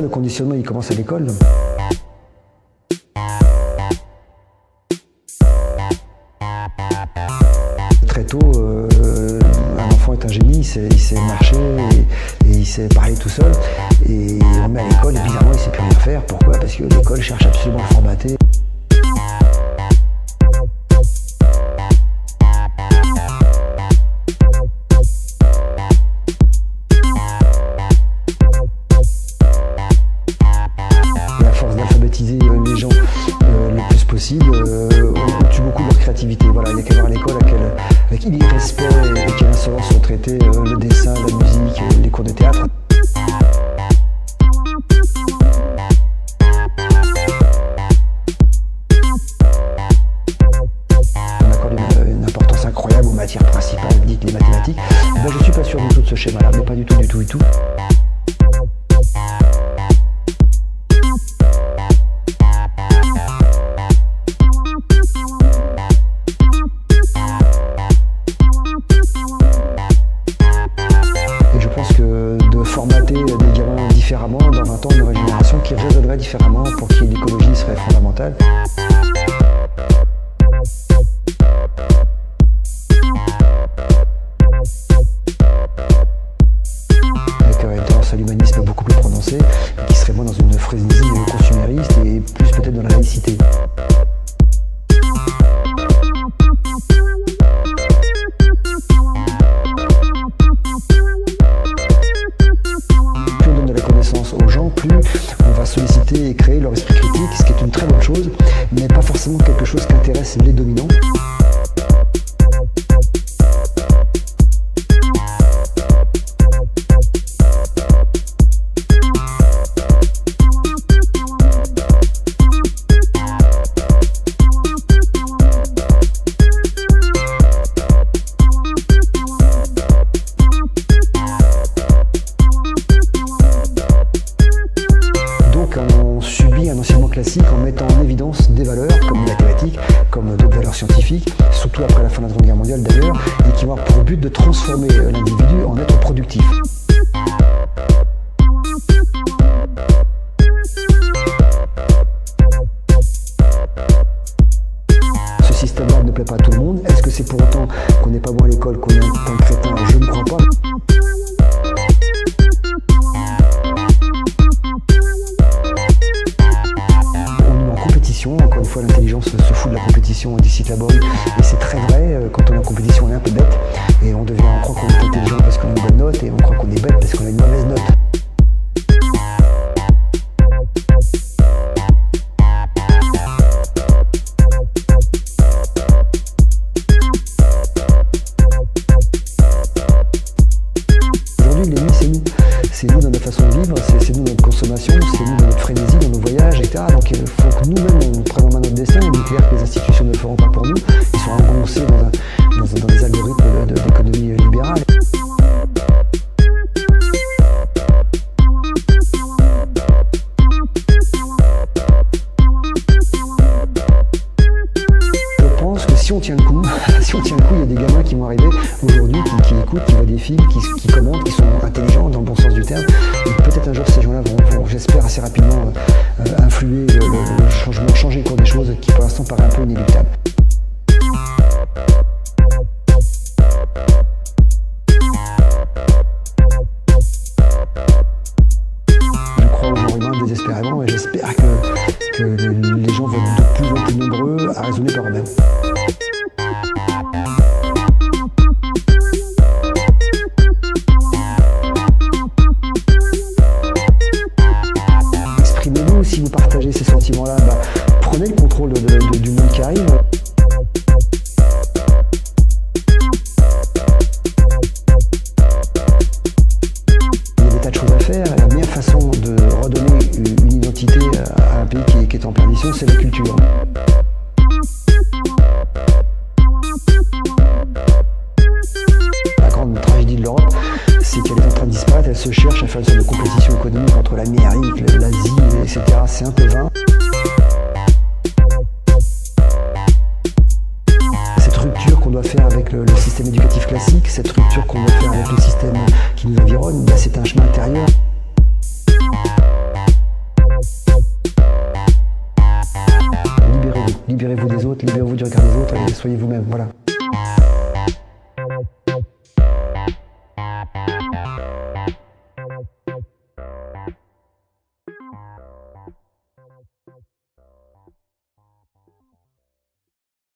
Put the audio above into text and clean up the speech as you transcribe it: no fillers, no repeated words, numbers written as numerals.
Le conditionnement, il commence à l'école. Très tôt, un enfant est un génie, il sait marcher et il sait parler tout seul. Et on le met à l'école et bizarrement, il ne sait plus rien faire. Pourquoi? Parce que l'école cherche absolument à le formater. Et à force d'alphabétiser les gens le plus possible, on tue beaucoup leur créativité. Voilà, il n'y a qu'à voir à l'école avec quel respect et quelle insolence sont traités le dessin, la musique, les cours de théâtre. On accorde une importance incroyable aux matières principales, dites les mathématiques. Ben, je ne suis pas sûr du tout de ce schéma-là, mais pas du tout, du tout, du tout. Et je pense que de formater des gamins différemment, dans 20 ans, une nouvelle génération qui raisonnerait différemment pour qui l'écologie serait fondamentale. Avec une tendance à l'humanisme beaucoup plus prononcée, qui serait moins dans une frénésie consumériste et plus peut-être dans la laïcité. Plus on donne de la connaissance aux gens, plus on va solliciter et créer leur esprit critique, ce qui est une très bonne chose, mais pas forcément quelque chose qui intéresse les dominants. On subit un enseignement classique en mettant en évidence des valeurs comme les mathématiques, comme d'autres valeurs scientifiques, surtout après la fin de la Seconde Guerre mondiale d'ailleurs, et qui vont avoir pour but de transformer l'individu en être productif. Ce système-là ne plaît pas à tout le monde. Est-ce que c'est pour autant qu'on n'est pas bon à l'école, qu'on est un crétin? Je ne crois pas. Encore une fois, l'intelligence se fout de la compétition, dit Cite-Laborie, et c'est très vrai. Quand on est en compétition, on est un peu bête, et on croit qu'on est intelligent parce qu'on a une bonne note, et on croit qu'on est bête parce qu'on a une mauvaise note. Aujourd'hui, l'ennemi, c'est nous. C'est nous dans notre façon de vivre, c'est nous dans notre consommation, c'est nous dans notre frénésie, dans nos voyages, etc. Donc il faut que nous-mêmes on prenne en main notre destin. Il est clair que les institutions ne le feront pas pour nous. Ils sont engoncés dans des algorithmes d'économie libérale. Je pense que si on tient le coup, il y a des gamins qui vont arriver aujourd'hui, qui écoutent, qui voient des films, qui commentent, qui sont intelligents dans le bon sens du terme. Et peut-être un jour ces gens-là vont j'espère, assez rapidement influer le changement, changer le cours des choses qui pour l'instant paraît un peu inéluctable. Je crois au genre humain désespérément et j'espère que les gens vont être de plus en plus nombreux à raisonner par eux-mêmes. Exprimez-vous si vous partagez ces sentiments-là. Prenez le contrôle du monde qui arrive. Il y a des tas de choses à faire. La meilleure façon de redonner une identité à un pays qui est en perdition, c'est la culture. La grande tragédie de l'Europe, c'est qu'elle est en train de disparaître. Elle se cherche à faire une sorte de compétition économique entre l'Amérique, l'Asie, etc. C'est un peu vain. Cette rupture qu'on doit faire avec le système éducatif classique, cette rupture qu'on doit faire avec le système qui nous environne, c'est un chemin intérieur. autres, libérez-vous du regard des autres et soyez vous-même. Voilà.